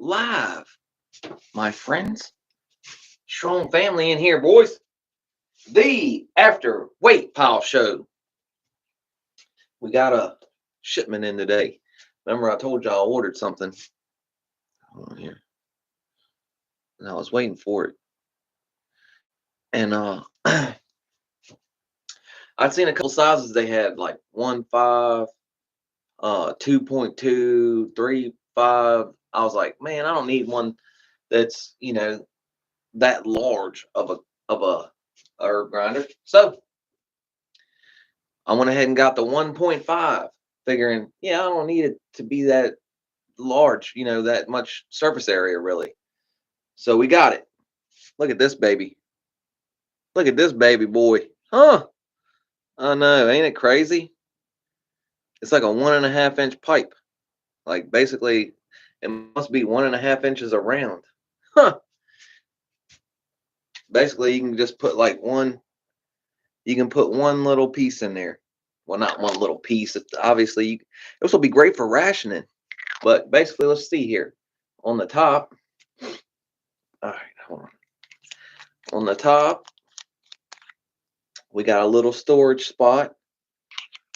live, my friends. Strong family in here, boys. The After Weight Pile Show. We got a shipment in today. Remember I told y'all I ordered something. Hold on here. And I was waiting for it. And I'd seen a couple sizes they had, like 1.5, 2.2, 3.5. I was like, man, I don't need one that's, you know, that large of a herb grinder. So I went ahead and got the 1.5, figuring, yeah, I don't need it to be that large, you know, that much surface area really. So we got it. Look at this baby. Look at this baby boy. Huh? I know, ain't it crazy? It's like a 1.5 inch pipe. Like basically it must be 1.5 inches around. Huh. Basically you can just put like you can put one little piece in there. Well, not one little piece. Obviously this will be great for rationing. But basically, let's see here. On the top. All right, hold on. On the top, we got a little storage spot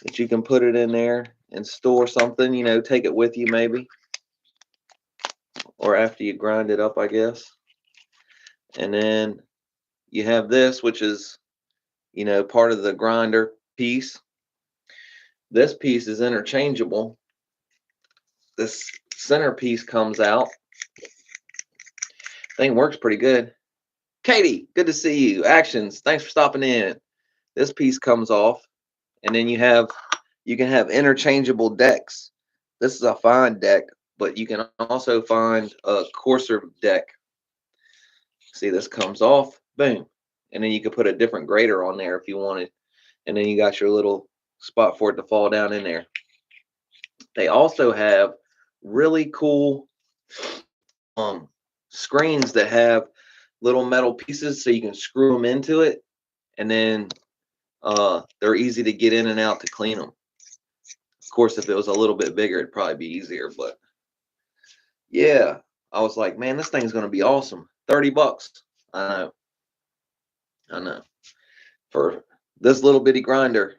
that you can put it in there and store something, you know, take it with you maybe. Or after you grind it up, I guess. And then you have this, which is, you know, part of the grinder piece. This piece is interchangeable. This center piece comes out. Thing works pretty good. Katie, good to see you. Actions, thanks for stopping in. This piece comes off, and then you can have interchangeable decks. This is a fine deck, but you can also find a coarser deck. See, this comes off, boom, and then you can put a different grader on there if you wanted, and then you got your little spot for it to fall down in there. They also have really cool screens that have little metal pieces so you can screw them into it, and then they're easy to get in and out to clean them. Of course, if it was a little bit bigger, it'd probably be easier, but yeah, I was like, man, this thing's gonna be awesome. 30 bucks. I know. For this little bitty grinder,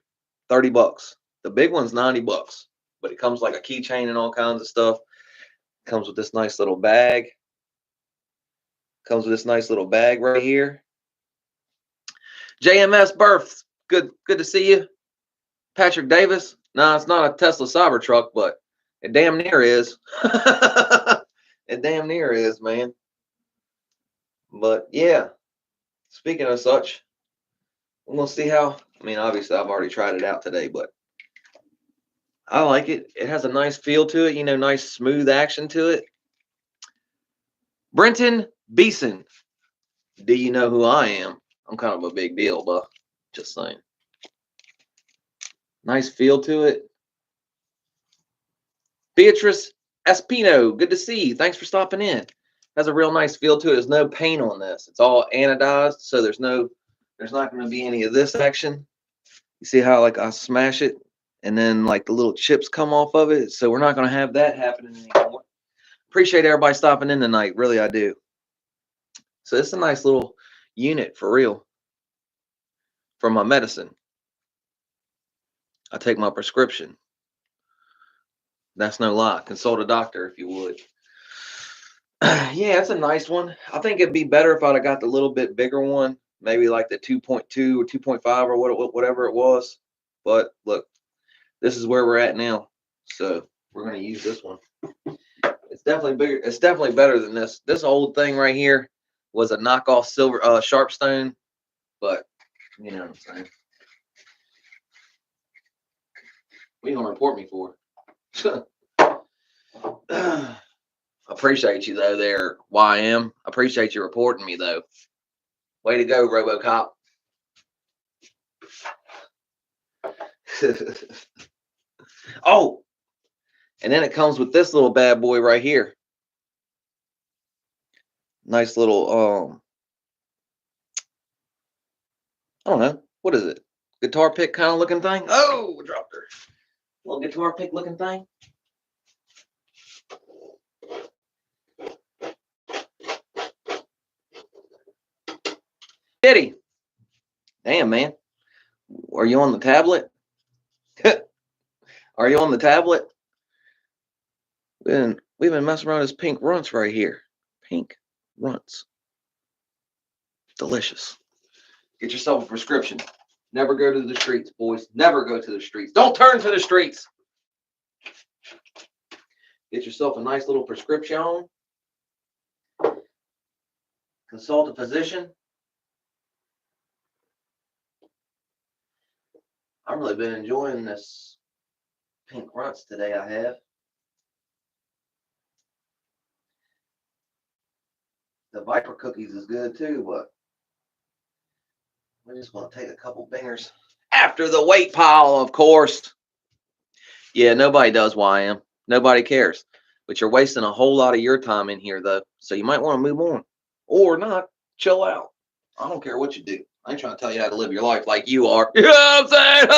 30 bucks. The big one's 90 bucks, but it comes like a keychain and all kinds of stuff. Comes with this nice little bag. Comes with this nice little bag right here. JMS Births, good to see you. Patrick Davis. No, it's not a Tesla Cybertruck, but it damn near is. It damn near is, man. But yeah, speaking of such, we'll see how. I mean, obviously, I've already tried it out today, but I like it. It has a nice feel to it, you know, nice smooth action to it. Brenton Beeson, do you know who I am? I'm kind of a big deal, but just saying. Nice feel to it. Beatrice Espino, good to see you. Thanks for stopping in. Has a real nice feel to it. There's no paint on this. It's all anodized, so there's not going to be any of this action. You see how like I smash it and then like the little chips come off of it. So we're not going to have that happening anymore. Appreciate everybody stopping in tonight. Really, I do. So it's a nice little unit for real. For my medicine. I take my prescription. That's no lie. Consult a doctor if you would. Yeah, it's a nice one. I think it'd be better if I'd have got the little bit bigger one. Maybe like the 2.2 or 2.5 or whatever it was. But look, this is where we're at now. So we're going to use this one. It's definitely bigger. It's definitely better than this. This old thing right here was a knockoff silver Sharpstone. But you know what I'm saying. What are you going to report me for? Appreciate you though there, YM. Appreciate you reporting me though. Way to go, RoboCop. Oh, and then it comes with this little bad boy right here. Nice little I don't know, what is it? Guitar pick kind of looking thing. Oh, dropped her. Little guitar pick looking thing. kitty. Damn, man. Are you on the tablet? Are you on the tablet? We've been messing around with this pink runts right here. Pink runts. Delicious. Get yourself a prescription. Never go to the streets, boys. Never go to the streets. Don't turn to the streets. Get yourself a nice little prescription. Consult a physician. I've really been enjoying this pink runts today. I have. The Viper cookies is good too, but we just want to take a couple bingers after the weight pile, of course. Yeah, nobody does YM. Nobody cares. But you're wasting a whole lot of your time in here, though. So you might want to move on. Or not. Chill out. I don't care what you do. I ain't trying to tell you how to live your life like you are. You know what I'm saying?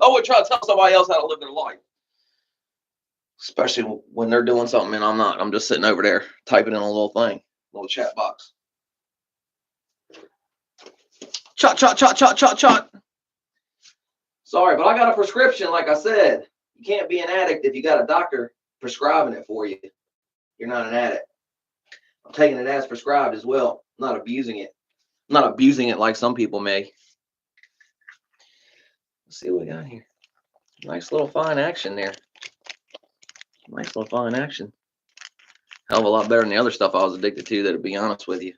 I would try to tell somebody else how to live their life. Especially when they're doing something and I'm not. I'm just sitting over there typing in a little thing. Little chat box. Chot, chot, chot, chot, chot, chot. Sorry, but I got a prescription, like I said. You can't be an addict if you got a doctor prescribing it for you. You're not an addict. I'm taking it as prescribed as well. I'm not abusing it. I'm not abusing it like some people may. Let's see what we got here. Nice little fine action there. Nice little fine action. Hell of a lot better than the other stuff I was addicted to, to be honest with you.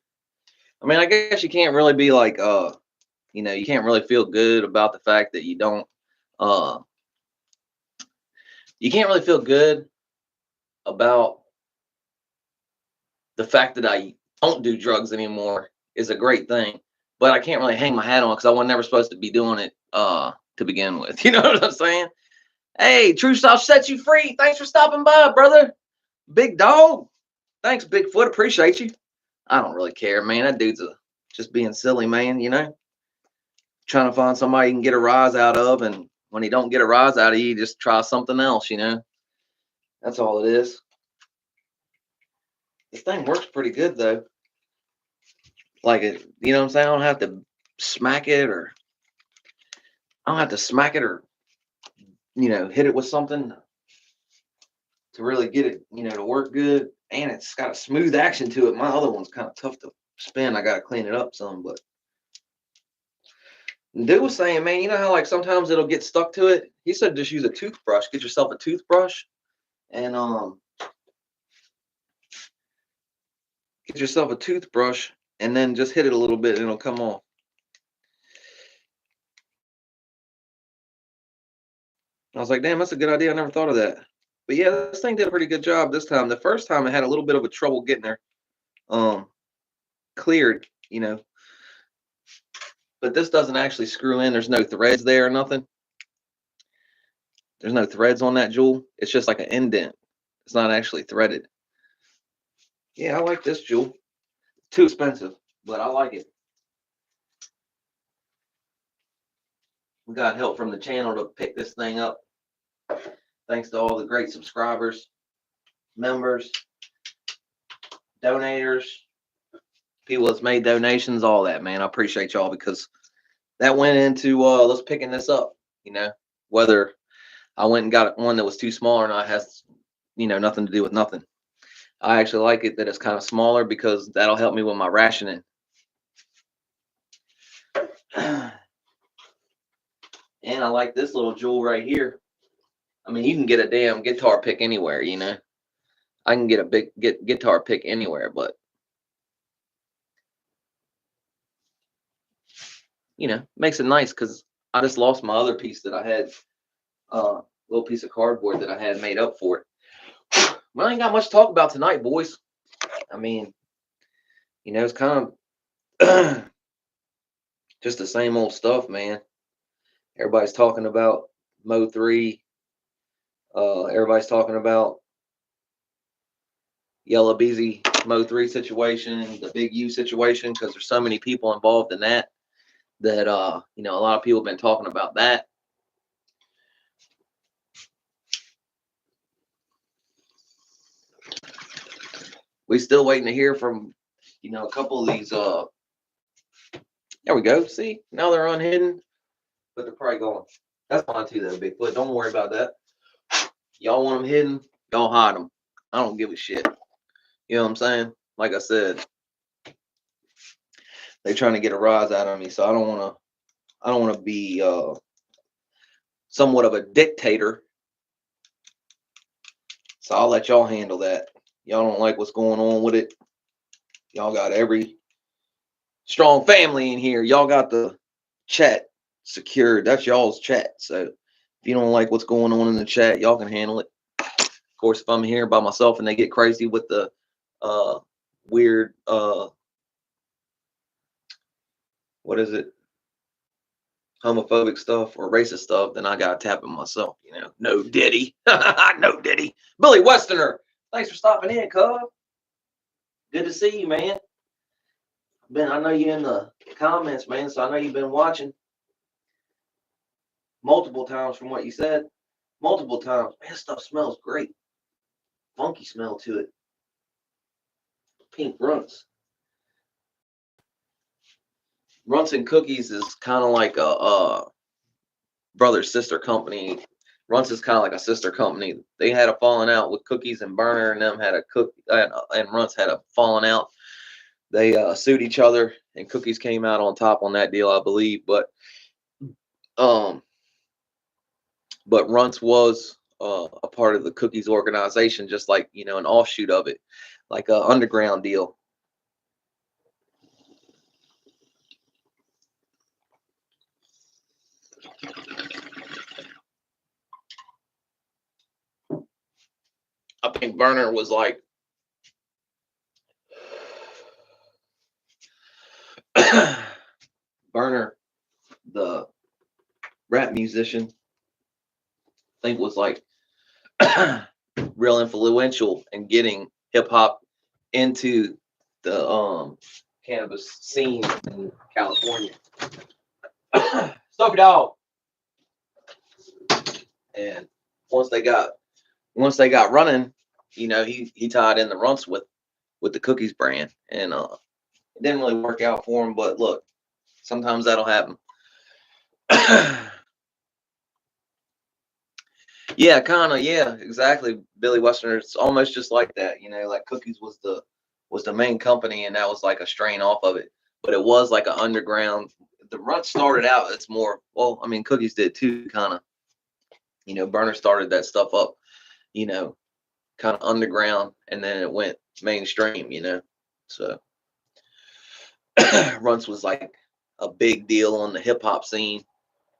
I mean, I guess you can't really be like, you know, you can't really feel good about the fact that you don't, you can't really feel good about the fact that I don't do drugs anymore is a great thing, but I can't really hang my hat on because I was never supposed to be doing it, to begin with. You know what I'm saying? Hey, True Stuff set you free. Thanks for stopping by, brother. Big dog. Thanks, Bigfoot. Appreciate you. I don't really care, man. That dude's just being silly, man, you know? Trying to find somebody he can get a rise out of, and when he don't get a rise out of you, just try something else, you know? That's all it is. This thing works pretty good, though. Like, it, you know what I'm saying? I don't have to smack it or, you know, hit it with something to really get it, you know, to work good. And it's got a smooth action to it. My other one's kind of tough to spin. I got to clean it up some, but dude was saying, man, you know how like sometimes it'll get stuck to it? He said just use a toothbrush. Get yourself a toothbrush and get yourself a toothbrush and then just hit it a little bit and it'll come off. I was like, damn, that's a good idea. I never thought of that. But yeah, this thing did a pretty good job this time. The first time it had a little bit of a trouble getting there cleared, you know. But this doesn't actually screw in. There's no threads there or nothing. There's no threads on that jewel. It's just like an indent. It's not actually threaded. Yeah, I like this jewel. Too expensive, but I like it. We got help from the channel to pick this thing up. Thanks to all the great subscribers, members, donators, people that's made donations, all that, man. I appreciate y'all because that went into us picking this up, you know. Whether I went and got one that was too small or not has, you know, nothing to do with nothing. I actually like it that it's kind of smaller because that'll help me with my rationing. And I like this little jewel right here. I mean, you can get a damn guitar pick anywhere, you know. I can get a big guitar pick anywhere, but you know, makes it nice because I just lost my other piece that I had, little piece of cardboard that I had made up for it. Well, I ain't got much to talk about tonight, boys. I mean, you know, it's kind of just the same old stuff, man. Everybody's talking about Mo 3. Everybody's talking about Yellow Beezy Mo 3 situation, the Big U situation, because there's so many people involved in that you know, a lot of people have been talking about that. We still waiting to hear from, you know, a couple of these There we go. See, now they're unhidden, but they're probably gone. That's fine too, though, Bigfoot. Don't worry about that. Y'all want them hidden? Y'all hide them. I don't give a shit. You know what I'm saying? Like I said, they trying to get a rise out of me, so I don't want to. I don't want to be somewhat of a dictator. So I'll let y'all handle that. Y'all don't like what's going on with it. Y'all got every strong family in here. Y'all got the chat secured. That's y'all's chat. So if you don't like what's going on in the chat, y'all can handle it. Of course, if I'm here by myself and they get crazy with the weird what is it, homophobic stuff or racist stuff, then I gotta tap it myself. No Diddy. No Diddy. Billy Westerner, thanks for stopping in, cuz. Good to see you, man. I know you in the comments, man, so I know you've been watching multiple times from what you said. Multiple times. Man, stuff smells great. Funky smell to it. Pink Runts. Runts and Cookies is kind of like a brother sister company. Runts is kind of like a sister company. They had a falling out with Cookies, and Burner and them had a and Runts had a falling out. They sued each other, and Cookies came out on top on that deal, I believe. But Runts was a part of the Cookies organization, just like an offshoot of it, like an underground deal. I think Burner was like Burner, the rap musician, I think was like real influential in getting hip hop into the cannabis scene in California. Stop it out. And once they got running, he tied in the Runts with the Cookies brand, and it didn't really work out for him. But look, sometimes that'll happen. Yeah, kind of. Yeah, exactly. Billy Westerner. It's almost just like that. Like Cookies was the main company, and that was like a strain off of it. But it was like an underground. The Runts started out. It's more. Well, I mean, Cookies did too, kind of. Burner started that stuff up. Kind of underground, and then it went mainstream. So Runts was like a big deal on the hip hop scene,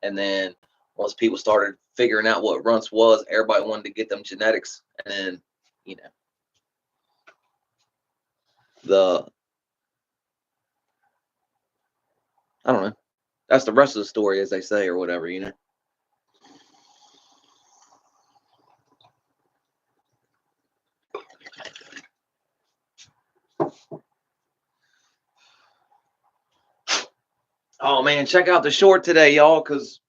and then once people started figuring out what Runts was, everybody wanted to get them genetics, and then I don't know. That's the rest of the story, as they say, or whatever. Oh man, check out the short today, y'all, because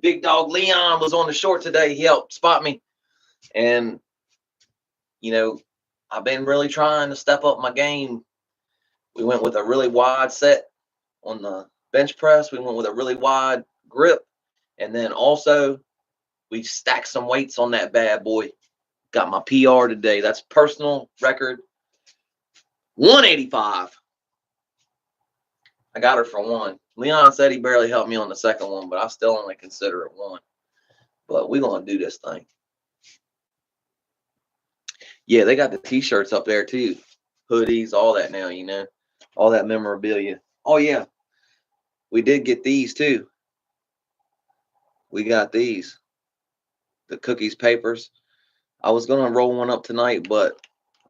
Big Dog Leon was on the short today. He helped spot me, and I've been really trying to step up my game. We went with a really wide set on the bench press. We went with a really wide grip, and then also we stacked some weights on that bad boy. Got my PR today. That's personal record 185. I got her for one. Leon said he barely helped me on the second one, but I still only consider it one. But we're going to do this thing. Yeah, they got the t-shirts up there too. Hoodies, all that now, all that memorabilia. Oh, yeah. We did get these too. We got these. The Cookies papers. I was going to roll one up tonight, but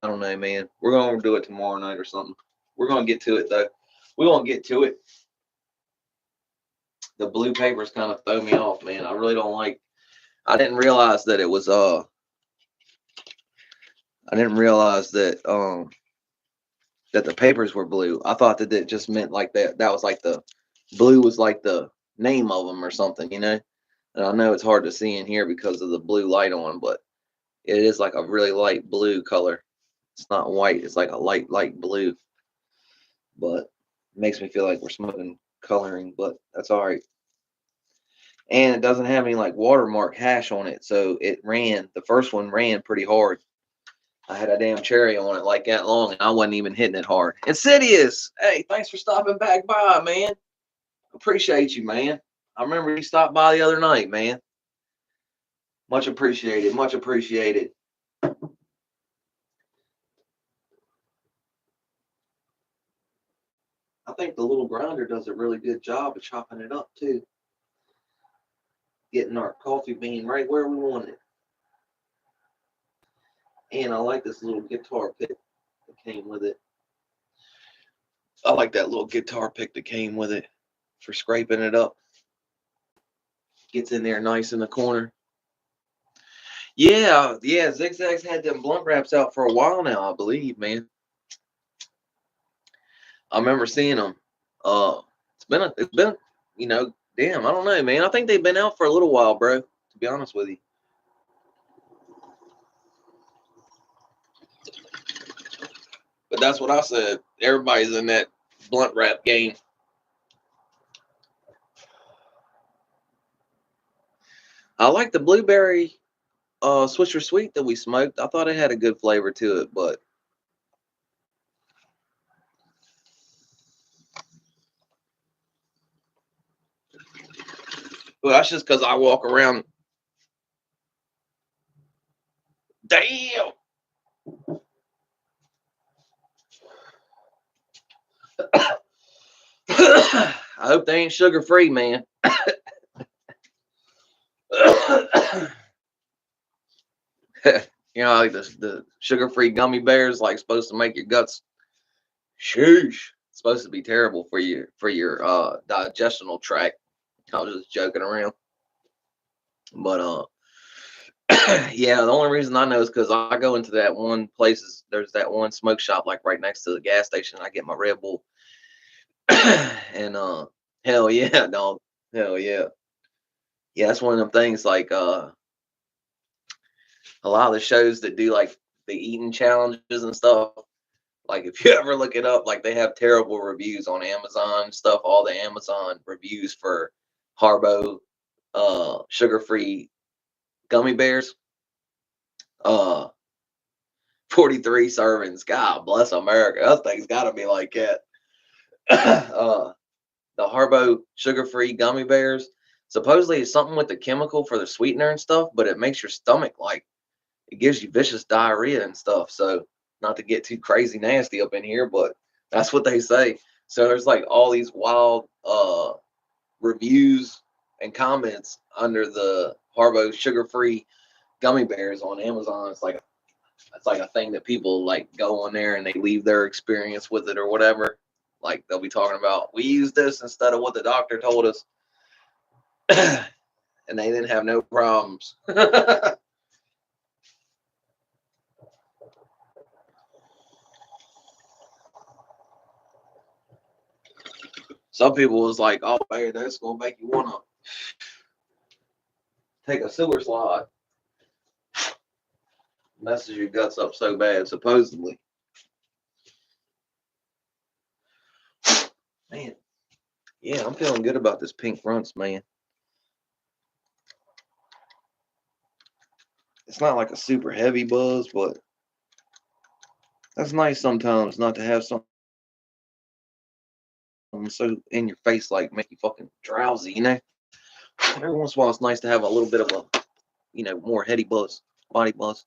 I don't know, man. We're going to do it tomorrow night or something. We're going to get to it, though. We're going to get to it. The blue papers kind of throw me off, man. I really don't like. I didn't realize that it was I didn't realize that that the papers were blue. I thought that it just meant like that was like the blue was like the name of them or something, And I know it's hard to see in here because of the blue light on, but it is like a really light blue color. It's not white, it's like a light blue. But Makes me feel like we're smoking coloring, but that's all right. And it doesn't have any like watermark hash on it, so it ran. The first one ran pretty hard. I had a damn cherry on it like that long, and I wasn't even hitting it hard. Insidious, hey, thanks for stopping back by, man. Appreciate you, man. I remember you stopped by the other night, man. Much appreciated. Much appreciated. I think the little grinder does a really good job of chopping it up too. Getting our coffee bean right where we want it. And I like this little guitar pick that came with it. I like that little guitar pick that came with it for scraping it up. Gets in there nice in the corner. Yeah, Zigzag's had them blunt wraps out for a while now, I believe, man. I remember seeing them. It's been, damn, I don't know, man. I think they've been out for a little while, bro. To be honest with you. But that's what I said. Everybody's in that blunt wrap game. I like the blueberry Swisher Sweet that we smoked. I thought it had a good flavor to it, but that's just because I walk around. Damn. I hope they ain't sugar free, man. Like the sugar free gummy bears, like supposed to make your guts. Sheesh. It's supposed to be terrible for your digestional tract. I was just joking around, but yeah, the only reason I know is because I go into that one place. There's that one smoke shop like right next to the gas station. I get my Red Bull, and hell yeah, dog, hell yeah, yeah. That's one of them things. Like a lot of the shows that do like the eating challenges and stuff. Like if you ever look it up, like they have terrible reviews on Amazon stuff. All the Amazon reviews for Harbo sugar-free gummy bears. 43 servings. God bless America. That thing's got to be like that. The Harbo sugar-free gummy bears. Supposedly it's something with the chemical for the sweetener and stuff, but it makes your stomach like it gives you vicious diarrhea and stuff. So not to get too crazy nasty up in here, but that's what they say. So there's like all these wild reviews and comments under the Harbo sugar-free gummy bears on Amazon. It's like a thing that people like go on there and they leave their experience with it or whatever. Like they'll be talking about, we use this instead of what the doctor told us, and they didn't have no problems. Some people was like, "Oh, man, that's gonna make you wanna take a sewer slide, messes your guts up so bad." Supposedly, man, yeah, I'm feeling good about this pink runts, man. It's not like a super heavy buzz, but that's nice sometimes not to have something so in your face like make you fucking drowsy, you know. Every once in a while, it's nice to have a little bit of a, more heady buzz, body buzz.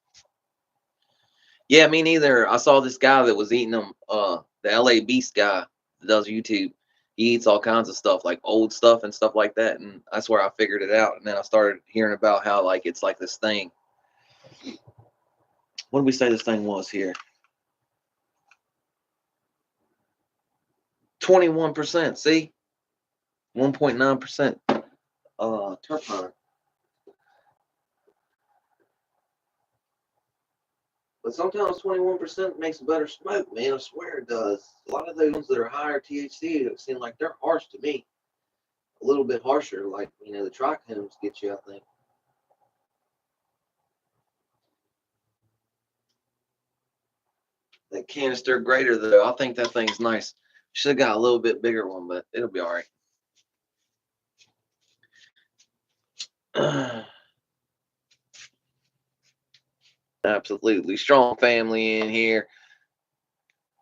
Yeah, me neither. I saw this guy that was eating them. The LA Beast guy that does YouTube. He eats all kinds of stuff, like old stuff and stuff like that, and that's where I figured it out. And then I started hearing about how like it's like this thing. What did we say this thing was here? 21%. See, 1.9% terpene. But sometimes 21% makes a better smoke, man. I swear it does. A lot of those ones that are higher THC seem like they're harsh to me. A little bit harsher, like, the trichomes get you, I think. That Kannastor grater, though, I think that thing's nice. Should have got a little bit bigger one, but it'll be all right. Absolutely strong family in here.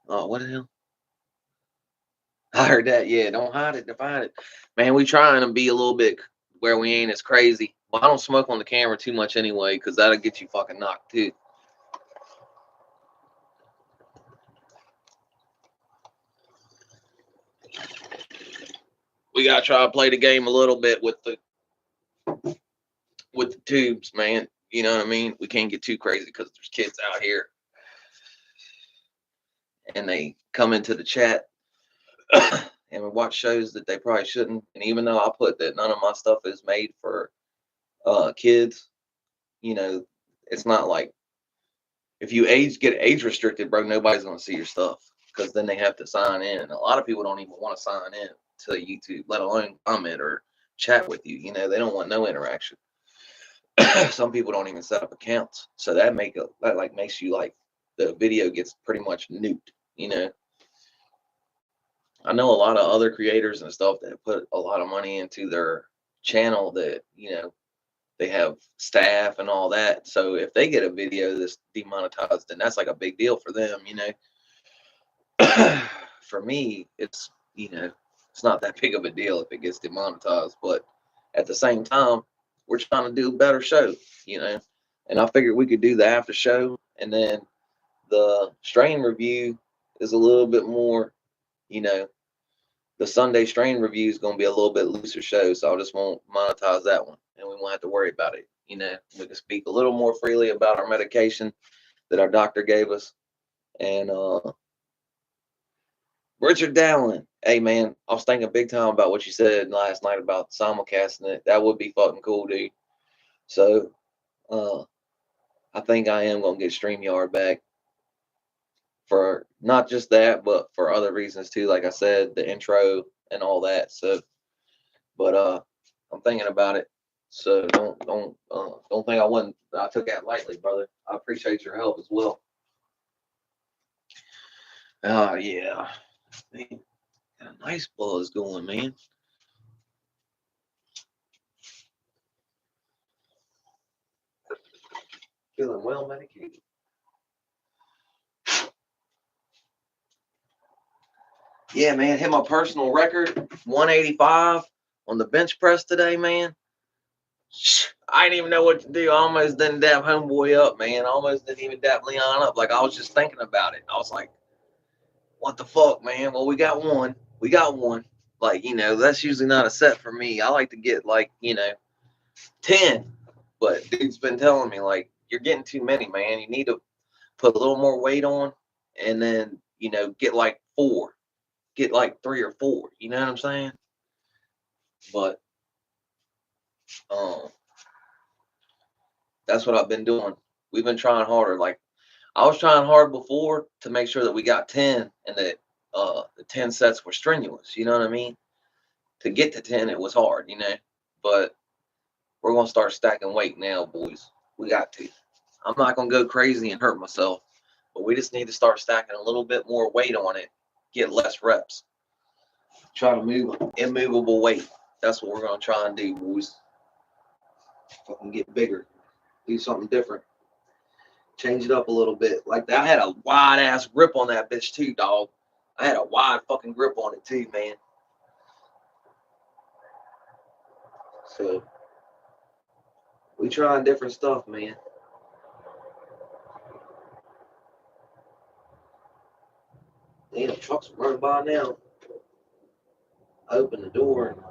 Oh, what the hell? I heard that. Yeah, don't hide it, define it. Man, we trying to be a little bit where we ain't as crazy. Well, I don't smoke on the camera too much anyway, because that'll get you fucking knocked too. We gotta try to play the game a little bit with the tubes, man. You know what I mean? We can't get too crazy because there's kids out here and they come into the chat and watch shows that they probably shouldn't. And even though I put that none of my stuff is made for kids, you know, it's not like if you get age restricted, bro, nobody's gonna see your stuff because then they have to sign in. And a lot of people don't even want to sign in to YouTube, let alone comment or chat with you. You know, they don't want no interaction. Some people don't even set up accounts, so that makes you like the video gets pretty much nuked. You know, I know a lot of other creators and stuff that put a lot of money into their channel that they have staff and all that. So if they get a video that's demonetized, then that's like a big deal for them. For me, it's it's not that big of a deal if it gets demonetized, but at the same time, we're trying to do a better show, and I figured we could do the after show, and then the strain review is a little bit more, the Sunday strain review is going to be a little bit looser show, so I just won't monetize that one, and we won't have to worry about it. We can speak a little more freely about our medication that our doctor gave us, and Richard Dowling. Hey man, I was thinking big time about what you said last night about simulcasting it. That would be fucking cool, dude. So I think I am gonna get StreamYard back for not just that, but for other reasons too. Like I said, the intro and all that. So, but I'm thinking about it. So don't think I took that lightly, brother. I appreciate your help as well. Oh yeah, man, got a nice buzz going, man. Feeling well medicated. Yeah, man, hit my personal record, 185 on the bench press today, man. I didn't even know what to do. I almost didn't dap homeboy up, man. I almost didn't even dap Leon up. Like I was just thinking about it. I was like, what the fuck, man? Well, we got one. We got one. Like, that's usually not a set for me. I like to get like, 10. But dude's been telling me, like, you're getting too many, man. You need to put a little more weight on and then, get like 4. Get like 3 or 4. You know what I'm saying? But that's what I've been doing. We've been trying harder. Like I was trying hard before to make sure that we got 10 and that the 10 sets were strenuous. You know what I mean? To get to 10, it was hard, but we're going to start stacking weight now, boys. We got to. I'm not going to go crazy and hurt myself, but we just need to start stacking a little bit more weight on it, get less reps. Try to move immovable weight. That's what we're going to try and do, boys. Fucking get bigger. Do something different. Change it up a little bit. Like I had a wide ass grip on that bitch too, dog. I had a wide fucking grip on it too, man. So we trying different stuff, man. Damn, trucks running by now. I open the door.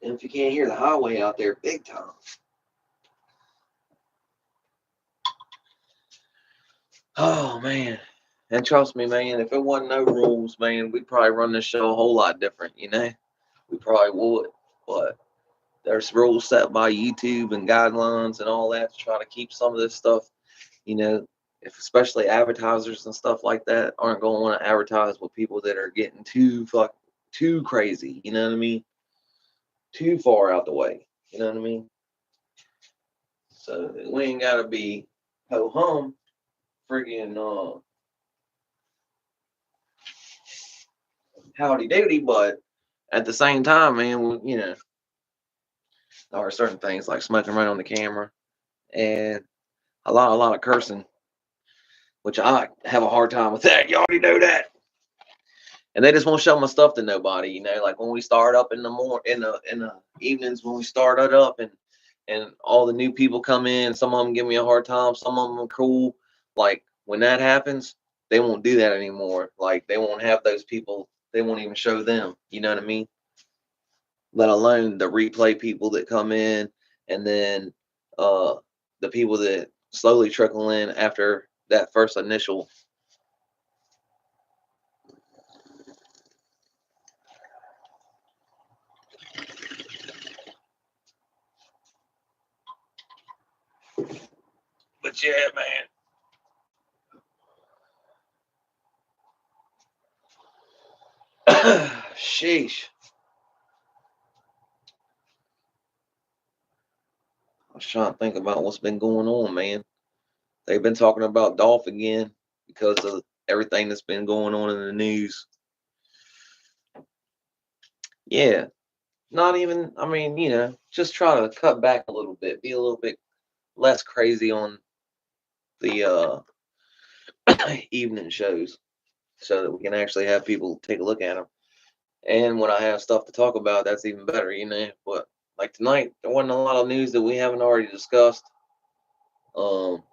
And if you can't hear the highway out there, big time. Oh man. And trust me, man, if it wasn't no rules, man, we'd probably run this show a whole lot different, We probably would. But there's rules set by YouTube and guidelines and all that to try to keep some of this stuff, if especially advertisers and stuff like that aren't going to want to advertise with people that are getting too crazy, you know what I mean? Too far out the way, you know what I mean? So we ain't got to be ho hum, friggin' howdy doody, but at the same time, man, you know, there are certain things like smoking right on the camera and a lot of cursing, which I have a hard time with that. You already know that. And they just won't show my stuff to nobody, you know. Like when we start up in the in the evenings when we started up, and all the new people come in. Some of them give me a hard time. Some of them are cool. Like when that happens, they won't do that anymore. Like they won't have those people. They won't even show them. You know what I mean? Let alone the replay people that come in, and then uh the people that slowly trickle in after that first initial. But yeah, man. Sheesh. I was trying to think about what's been going on, man. They've been talking about Dolph again because of everything that's been going on in the news. Yeah, not even, I mean, you know, just try to cut back a little bit, be a little bit less crazy on the evening shows so that we can actually have people take a look at them. And when I have stuff to talk about, that's even better, you know. But like tonight, there wasn't a lot of news that we haven't already discussed. Um,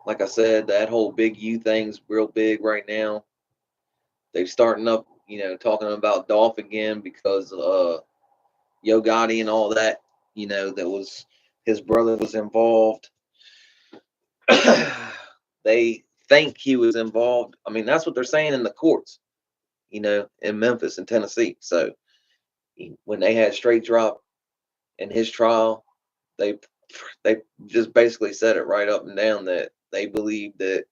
like I said, that whole Big U thing's real big right now. They're starting up, you know, talking about Dolph again because Yo Gotti and all that, you know, that was his brother was involved. They think he was involved. I mean, that's what they're saying in the courts, you know, in Memphis and Tennessee. So when they had straight drop in his trial, they they just basically said it right up and down that they believe that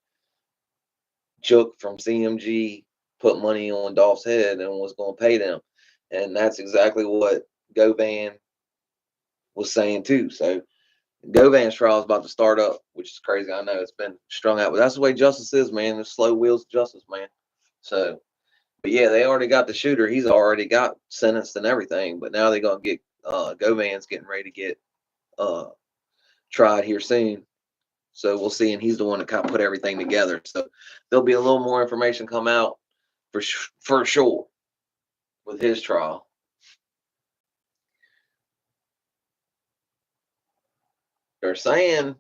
Chook from CMG put money on Dolph's head and was going to pay them, and that's exactly what Govan was saying too. So Govan's trial is about to start up, which is crazy. I know it's been strung out, but that's the way justice is, man. There's slow wheels of justice, man. So, but yeah, they already got the shooter. He's already got sentenced and everything. But now they're gonna get Govan's getting ready to get uh tried here soon. So we'll see. And he's the one that kind of put everything together. So there'll be a little more information come out for sure with his trial. They're saying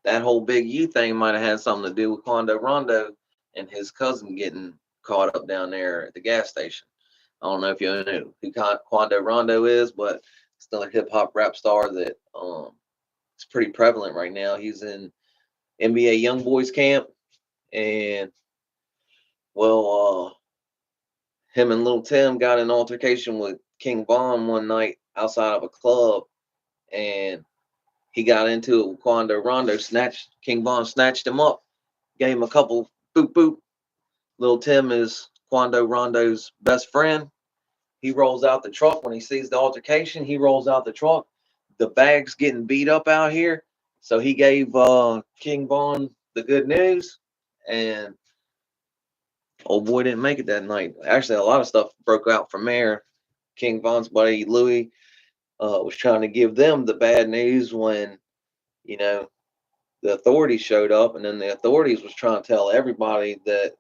that whole Big U thing might have had something to do with Quando Rondo and his cousin getting caught up down there at the gas station. I don't know if you know who Quando Rondo is, but still a hip hop rap star that is pretty prevalent right now. He's in NBA Young Boys camp, and well, him and Lil Tim got in an altercation with King Von one night outside of a club, and he got into it with Quando Rondo. King Von snatched him up, gave him a couple boop boop. Lil Tim is Quando Rondo's best friend. He rolls out the truck when he sees the altercation. He rolls out the truck. The bag's getting beat up out here. So he gave King Von the good news, and old boy didn't make it that night. Actually, a lot of stuff broke out from there. King Von's buddy Louis was trying to give them the bad news when, you know, the authorities showed up, and then the authorities was trying to tell everybody that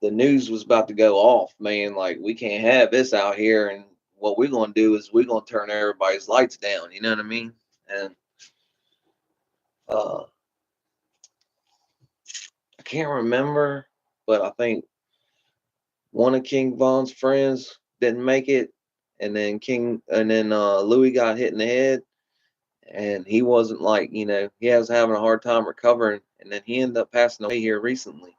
the news was about to go off, man. Like, we can't have this out here, and what we're gonna do is we're gonna turn everybody's lights down. You know what I mean? And uh, I can't remember, but I think one of King Von's friends didn't make it, and then Louis got hit in the head, and he wasn't, like, you know, he was having a hard time recovering, and then he ended up passing away here recently.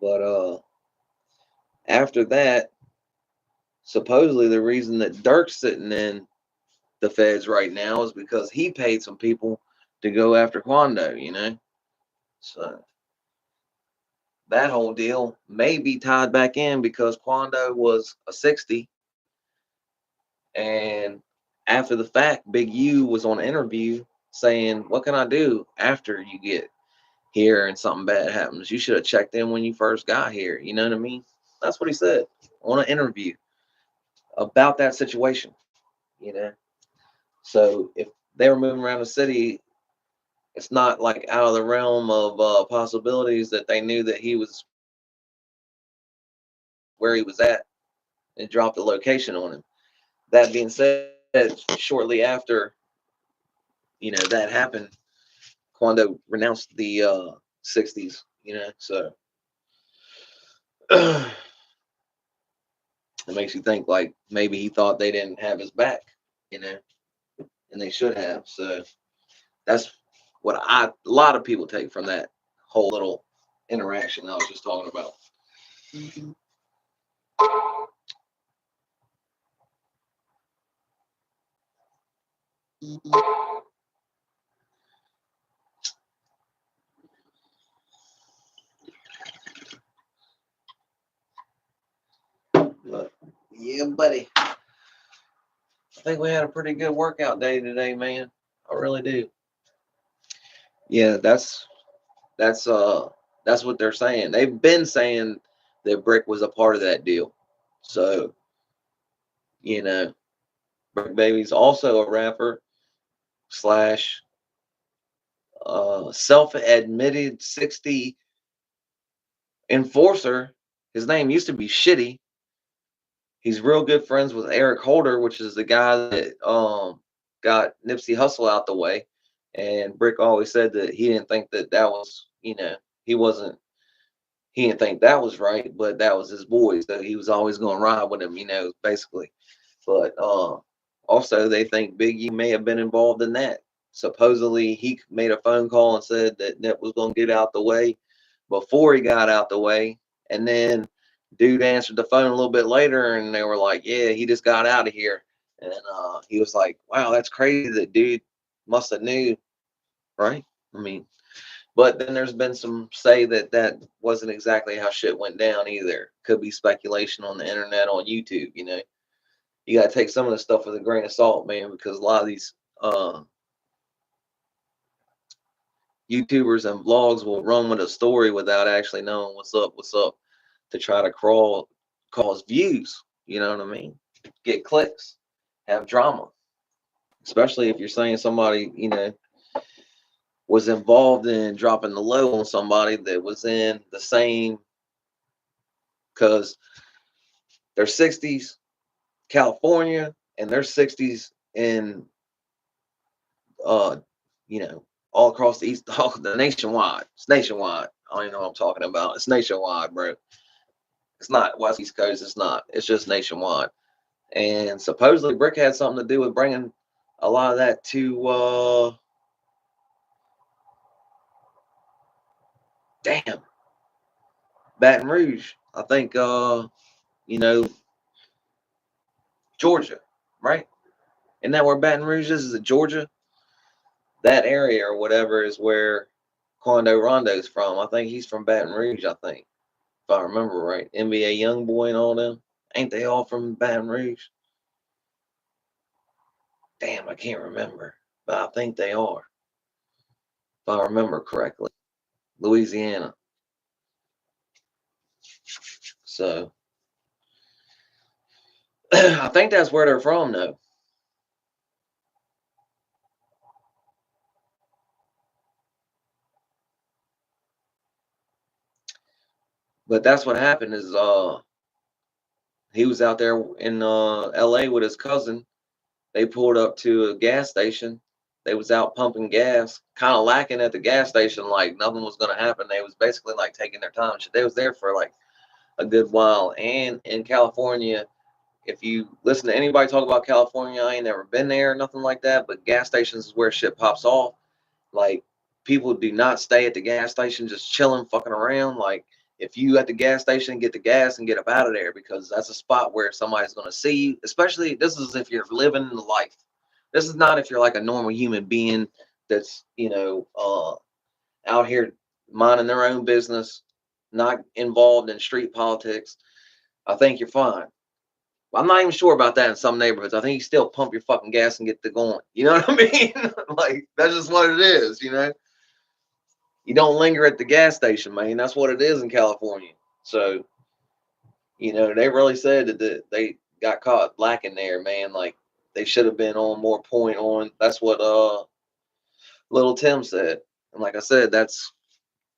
But after that, supposedly the reason that Dirk's sitting in the feds right now is because he paid some people to go after Quando, you know? So that whole deal may be tied back in because Quando was a 60, and after the fact, Big U was on an interview saying, "What can I do after you get?" here and something bad happens. You should have checked in when you first got here. You know what I mean? That's what he said on an interview about that situation, you know? So if they were moving around the city, it's not like out of the realm of possibilities that they knew that he was where he was at and dropped the location on him. That being said, shortly after, that happened, Quando renounced the 60s, so it makes you think like maybe he thought they didn't have his back, you know, and they should have. So that's what a lot of people take from that whole little interaction I was just talking about. Mm-hmm. Mm-hmm. But, yeah, buddy. I think we had a pretty good workout day today, man. I really do. Yeah, that's what they're saying. They've been saying that Brick was a part of that deal. So, you know, Brick Baby's also a rapper slash self-admitted 60 enforcer. His name used to be Shitty. He's real good friends with Eric Holder, which is the guy that got Nipsey Hussle out the way. And Brick always said that he didn't think that was, he wasn't, he didn't think that was right, but that was his boy, so he was always going to ride with him, basically. But also they think Biggie may have been involved in that. Supposedly he made a phone call and said that Nip was going to get out the way before he got out the way, and then dude answered the phone a little bit later and they were like, yeah, he just got out of here. And he was like, wow, that's crazy that dude must have knew, right? I mean, but then there's been some say that wasn't exactly how shit went down either. Could be speculation on the internet, on YouTube. You got to take some of the stuff with a grain of salt, man, because a lot of these YouTubers and vlogs will run with a story without actually knowing what's up, to try to cause views. You know what I mean? Get clicks, have drama, especially if you're saying somebody, was involved in dropping the low on somebody that was in the same, because they're 60s California and they're 60s in uh all across the east, all the nationwide. It's nationwide. I don't even know what I'm talking about. It's nationwide, bro. It's not West East Coast. It's not. It's just nationwide. And supposedly Brick had something to do with bringing a lot of that to damn Baton Rouge. I think you know Georgia, right? Isn't that where Baton Rouge is? Is it Georgia? That area or whatever is where Quando Rondo's from. I think he's from Baton Rouge, I think, if I remember right. NBA Youngboy and all them. Ain't they all from Baton Rouge? Damn, I can't remember. But I think they are, if I remember correctly. Louisiana. So I think that's where they're from though. But that's what happened is he was out there in LA with his cousin. They pulled up to a gas station. They was out pumping gas, kind of lacking at the gas station, like nothing was gonna happen. They was basically like taking their time. They was there for like a good while. And in California, if you listen to anybody talk about California, I ain't never been there, nothing like that. But gas stations is where shit pops off. Like people do not stay at the gas station just chilling, fucking around. Like if you at the gas station, get the gas and get up out of there, because that's a spot where somebody's gonna see you. Especially this is if you're living the life. This is not if you're like a normal human being that's out here minding their own business, not involved in street politics. I think you're fine. I'm not even sure about that in some neighborhoods. I think you still pump your fucking gas and get the going. You know what I mean? Like that's just what it is, you don't linger at the gas station, man. That's what it is in California. So, they really said that they got caught lacking there, man. Like they should have been on more point on. That's what little Tim said. And like I said, that's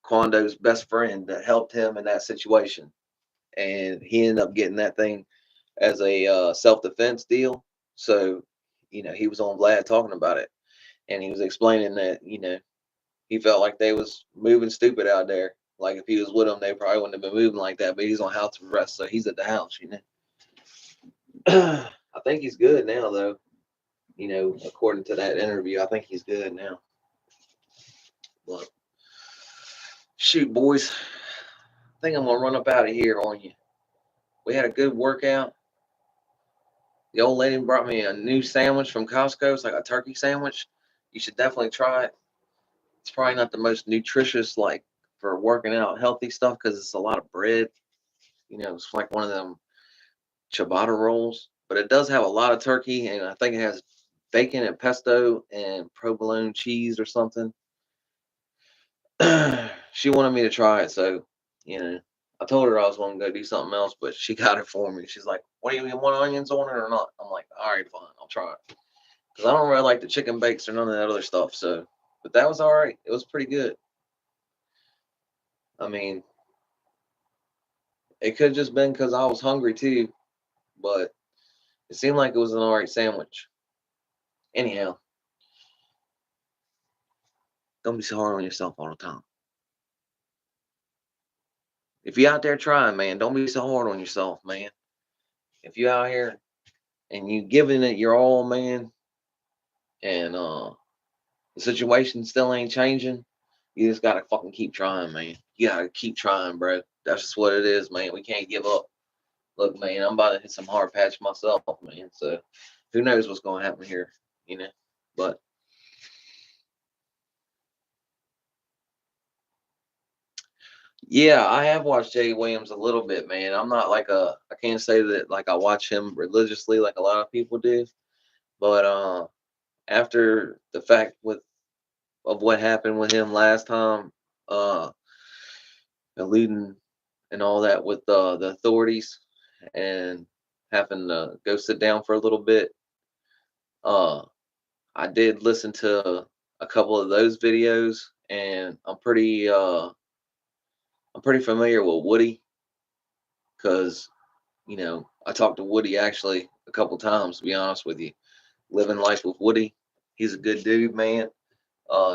Quando's best friend that helped him in that situation. And he ended up getting that thing as a self-defense deal. So, he was on Vlad talking about it. And he was explaining that, he felt like they was moving stupid out there. Like if he was with them, they probably wouldn't have been moving like that. But he's on house arrest, so he's at the house. I think he's good now, though. According to that interview, I think he's good now. But shoot, boys, I think I'm gonna run up out of here on you. We had a good workout. The old lady brought me a new sandwich from Costco. It's like a turkey sandwich. You should definitely try it. It's probably not the most nutritious, like for working out healthy stuff, because it's a lot of bread. It's like one of them ciabatta rolls, but it does have a lot of turkey, and I think it has bacon and pesto and provolone cheese or something. She wanted me to try it, so I told her I was going to go do something else, but she got it for me. She's like, "What do you want onions on it or not?" I'm like, "All right, fine, I'll try it." Because I don't really like the chicken bakes or none of that other stuff. So, but that was all right. It was pretty good. I mean, it could have just been because I was hungry too, but it seemed like it was an all right sandwich. Anyhow, don't be so hard on yourself all the time. If you're out there trying, man, don't be so hard on yourself, man. If you're out here and you giving it your all, man, and the situation still ain't changing, you just gotta fucking keep trying, man. You gotta keep trying, bro. That's just what it is, man. We can't give up. Look, man, I'm about to hit some hard patch myself, man. So who knows what's gonna happen here, But yeah, I have watched Jay Williams a little bit, man. I'm not like I can't say that like I watch him religiously like a lot of people do, but after the fact of what happened with him last time, uh, eluding and all that with the authorities and having to go sit down for a little bit, uh, I did listen to a couple of those videos, and I'm pretty familiar with Woody because I talked to Woody actually a couple times. To be honest with you, living life with Woody, he's a good dude, man.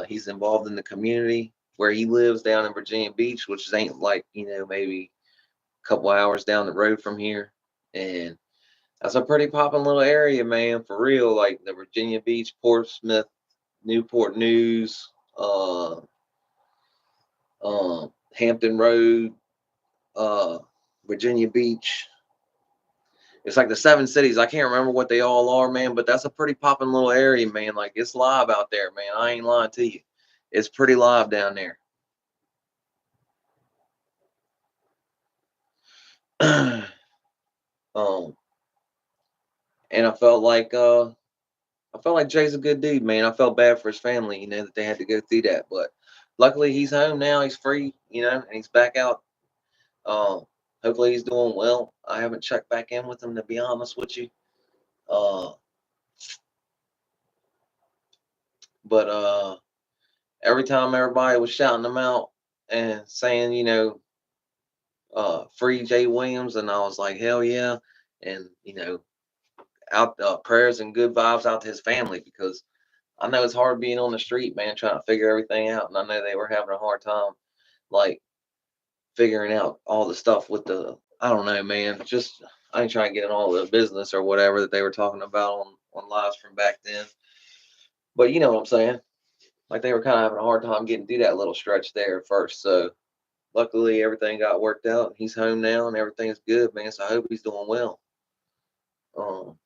He's involved in the community where he lives down in Virginia Beach, which ain't like maybe a couple hours down the road from here, and that's a pretty poppin' little area, man, for real. Like the Virginia Beach, Portsmouth, Newport News, Hampton Road, uh, Virginia Beach. It's like the seven cities. I can't remember what they all are, man, but that's a pretty poppin' little area, man. Like it's live out there, man. I ain't lying to you. It's pretty live down there. um, and I felt like Jay's a good dude, man. I felt bad for his family, that they had to go through that, but luckily he's home now. He's free, and he's back out. Um, Hopefully he's doing well. I haven't checked back in with him to be honest with you. Uh, but every time everybody was shouting him out and saying, free Jay Williams, and I was like, hell yeah, and out prayers and good vibes out to his family because I know it's hard being on the street, man, trying to figure everything out, and I know they were having a hard time, like figuring out all the stuff with the. I don't know, man. Just I ain't trying to get in all the business or whatever that they were talking about on lives from back then, but you know what I'm saying. Like they were kind of having a hard time getting through that little stretch there at first. So luckily everything got worked out. He's home now and everything's good, man. So I hope he's doing well. Um,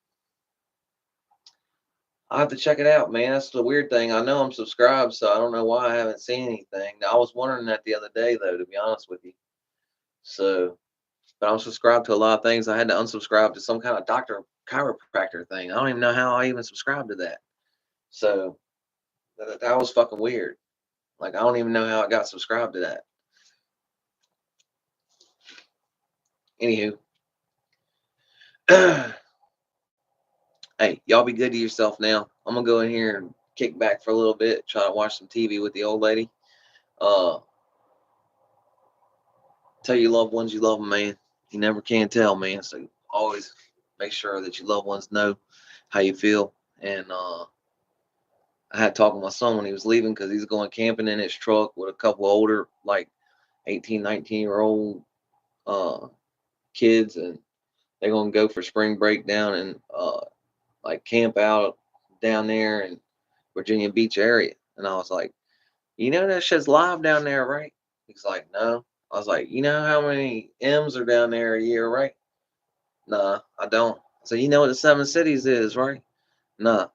I have to check it out, man. That's the weird thing. I know I'm subscribed, so I don't know why I haven't seen anything. I was wondering that the other day, though, to be honest with you. So, but I'm subscribed to a lot of things. I had to unsubscribe to some kind of doctor chiropractor thing. I don't even know how I even subscribed to that. So that was fucking weird. Like, I don't even know how I got subscribed to that. Anywho. Hey, y'all be good to yourself now. I'm gonna go in here and kick back for a little bit, try to watch some TV with the old lady. Tell your loved ones you love them, man. You never can tell, man. So always make sure that your loved ones know how you feel. And I had talked with my son when he was leaving because he's going camping in his truck with a couple older, like 18, 19-year-old kids, and they're gonna go for spring break down and like camp out down there in Virginia Beach area. And I was like, you know that shit's live down there, right? He's like, no. I was like, you know how many M's are down there a year, right? Nah, I don't. So you know what the 7 cities is, right? Nah.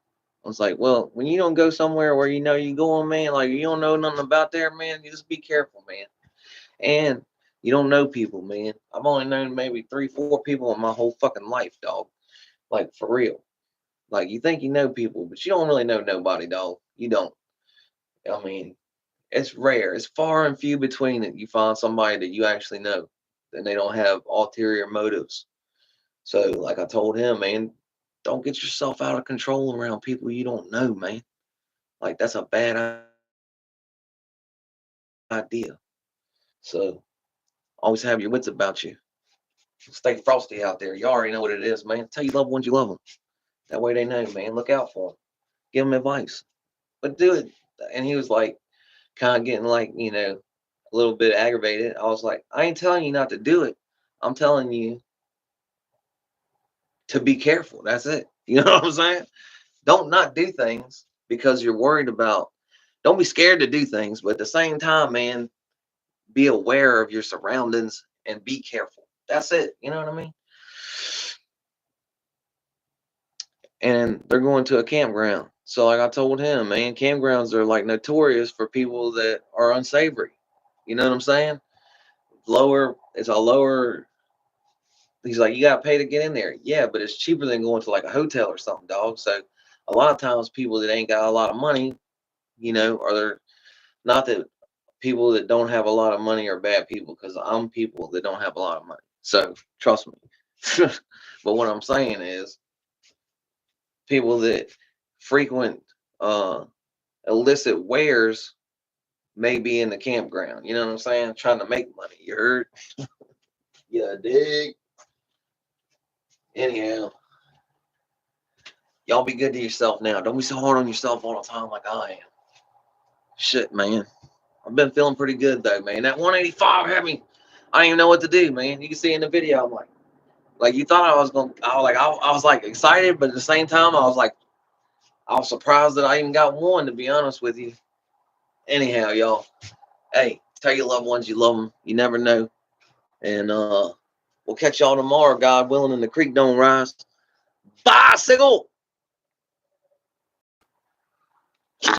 I was like, well, when you don't go somewhere where you know you going, man, like you don't know nothing about there, man, you just be careful, man. And you don't know people, man. I've only known maybe 3, 4 people in my whole fucking life, dog. Like for real. Like you think you know people, but you don't really know nobody, dog. You don't. I mean, it's rare. It's far and few between that you find somebody that you actually know and they don't have ulterior motives. So, like I told him, man, don't get yourself out of control around people you don't know, man. Like that's a bad idea. So, always have your wits about you. Stay frosty out there. You already know what it is, man. Tell your loved ones you love them. That way they know, man. Look out for them. Give them advice. But do it. And he was like, kind of getting like, a little bit aggravated. I was like, I ain't telling you not to do it. I'm telling you to be careful. That's it. You know what I'm saying? Don't not do things because you're worried about. Don't be scared to do things, but at the same time, man, be aware of your surroundings and be careful. That's it. You know what I mean? And they're going to a campground. So like I told him, man, campgrounds are like notorious for people that are unsavory. You know what I'm saying? It's a lower. He's like, you gotta pay to get in there. Yeah, but it's cheaper than going to like a hotel or something, dog. So a lot of times people that ain't got a lot of money, or they're not that people that don't have a lot of money are bad people, because I'm people that don't have a lot of money. So trust me. But what I'm saying is people that frequent illicit wares may be in the campground. You know what I'm saying? Trying to make money. You heard? Yeah, dig. Anyhow, y'all be good to yourself now. Don't be so hard on yourself all the time like I am. Shit, man. I've been feeling pretty good though, man. That 185 had me. I didn't even know what to do, man. You can see in the video. I'm like you thought I was gonna. I was like excited, but at the same time, I was surprised that I even got one. To be honest with you. Anyhow, y'all. Hey, tell your loved ones you love them. You never know. And we'll catch y'all tomorrow, God willing, and the creek don't rise. Bicycle.